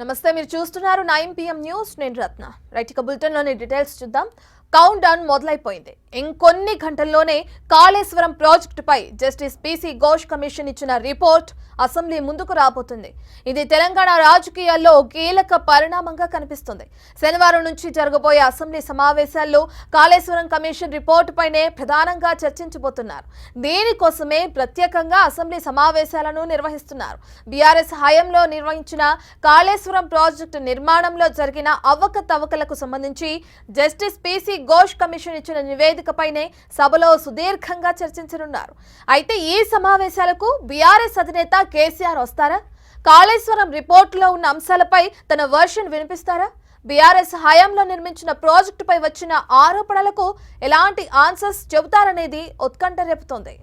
నమస్తే, మీరు చూస్తున్నారు 9 PM న్యూస్. నేను రత్న. రైట్, ఇక బులెటిన్ లోని డీటెయిల్స్ చూద్దాం. కౌంట్ డౌన్ మొదలైపోయింది. ఇంకొన్ని గంటల్లోనే కాళేశ్వరం ప్రాజెక్టుపై జస్టిస్ పీసీ ఘోష్ కమిషన్ ఇచ్చిన రిపోర్ట్ అసెంబ్లీ ముందుకు రాబోతుంది. ఇది తెలంగాణ రాజకీయాల్లో కీలక పరిణామంగా కనిపిస్తుంది. శనివారం నుంచి జరగబోయే అసెంబ్లీ సమావేశాల్లో కాళేశ్వరం కమిషన్ రిపోర్టుపైనే ప్రధానంగా చర్చించబోతున్నారు. దీనికోసమే ప్రత్యేకంగా అసెంబ్లీ సమావేశాలను నిర్వహిస్తున్నారు. బీఆర్ఎస్ హయాంలో నిర్వహించిన కాళేశ్వరం ప్రాజెక్టు నిర్మాణంలో జరిగిన అవకతవకలకు సంబంధించి జస్టిస్ పీసీ ఘోష్ కమిషన్ ఇచ్చిన నివేదికపైనే సభలో సుదీర్ఘంగా చర్చించనున్నారు. అయితే ఈ సమావేశాలకు బీఆర్ఎస్ అధినేత కేసీఆర్ వస్తారా? కాళేశ్వరం రిపోర్టులో ఉన్న అంశాలపై తన వర్షన్ వినిపిస్తారా? బీఆర్ఎస్ హయాంలో నిర్మించిన ప్రాజెక్టుపై వచ్చిన ఆరోపణలకు ఎలాంటి ఆన్సర్స్ చెబుతారనేది ఉత్కంఠ రేపుతోంది.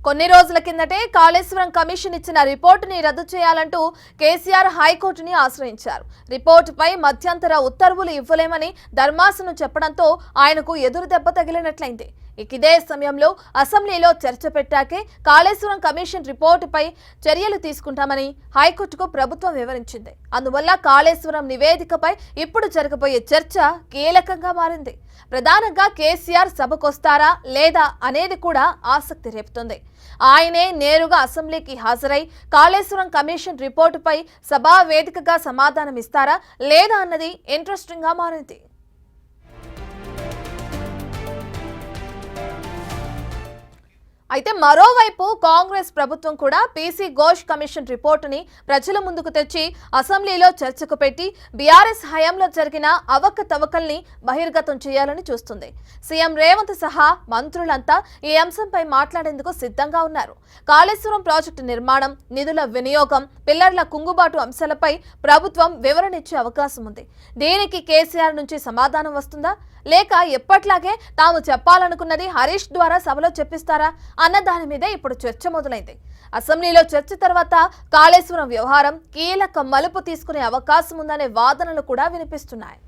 కొన్ని రోజుల కిందటే కాళేశ్వరం కమిషన్ ఇచ్చిన రిపోర్టుని రద్దు చేయాలంటూ కేసీఆర్ హైకోర్టుని ఆశ్రయించారు. రిపోర్టుపై మధ్యంతర ఉత్తర్వులు ఇవ్వలేమని ధర్మాసనం చెప్పడంతో ఆయనకు ఎదురు దెబ్బ తగిలినట్లయింది. ఇదే సమయంలో అసెంబ్లీలో చర్చ పెట్టాకే కాళేశ్వరం కమిషన్ రిపోర్టుపై చర్యలు తీసుకుంటామని హైకోర్టుకు ప్రభుత్వం వివరించింది. అందువల్ల కాళేశ్వరం నివేదికపై ఇప్పుడు జరగబోయే చర్చ కీలకంగా మారింది. ప్రధానంగా కేసీఆర్ సభకొస్తారా లేదా అనేది కూడా ఆసక్తి రేపుతుంది. ఆయనే నేరుగా అసెంబ్లీకి హాజరై కాళేశ్వరం కమిషన్ రిపోర్టుపై సభా వేదికగా సమాధానం ఇస్తారా లేదా అన్నది ఇంట్రెస్టింగ్ గా మారింది. అయితే మరోవైపు కాంగ్రెస్ ప్రభుత్వం కూడా పీసీ ఘోష్ కమిషన్ రిపోర్టుని ప్రజల ముందుకు తెచ్చి అసెంబ్లీలో చర్చకు పెట్టి బీఆర్ఎస్ హయాంలో జరిగిన అవకతవకల్ని బహిర్గతం చేయాలని చూస్తుంది. సీఎం రేవంత్ సహా మంత్రులంతా ఈ అంశంపై మాట్లాడేందుకు సిద్ధంగా ఉన్నారు. కాళేశ్వరం ప్రాజెక్టు నిర్మాణం, నిధుల వినియోగం, పిల్లర్ల కుంగుబాటు అంశాలపై ప్రభుత్వం వివరణ ఇచ్చే అవకాశం ఉంది. దీనికి కేసీఆర్ నుంచి సమాధానం వస్తుందా లేక ఎప్పట్లాగే తాము చెప్పాలనుకున్నది హరీష్ ద్వారా సభలో చెప్పిస్తారా అన్న దాని మీదే ఇప్పుడు చర్చ మొదలైంది. అసెంబ్లీలో చర్చ తర్వాత కాళేశ్వరం వ్యవహారం కీలక మలుపు తీసుకునే అవకాశం ఉందనే వాదనలు కూడా వినిపిస్తున్నాయి.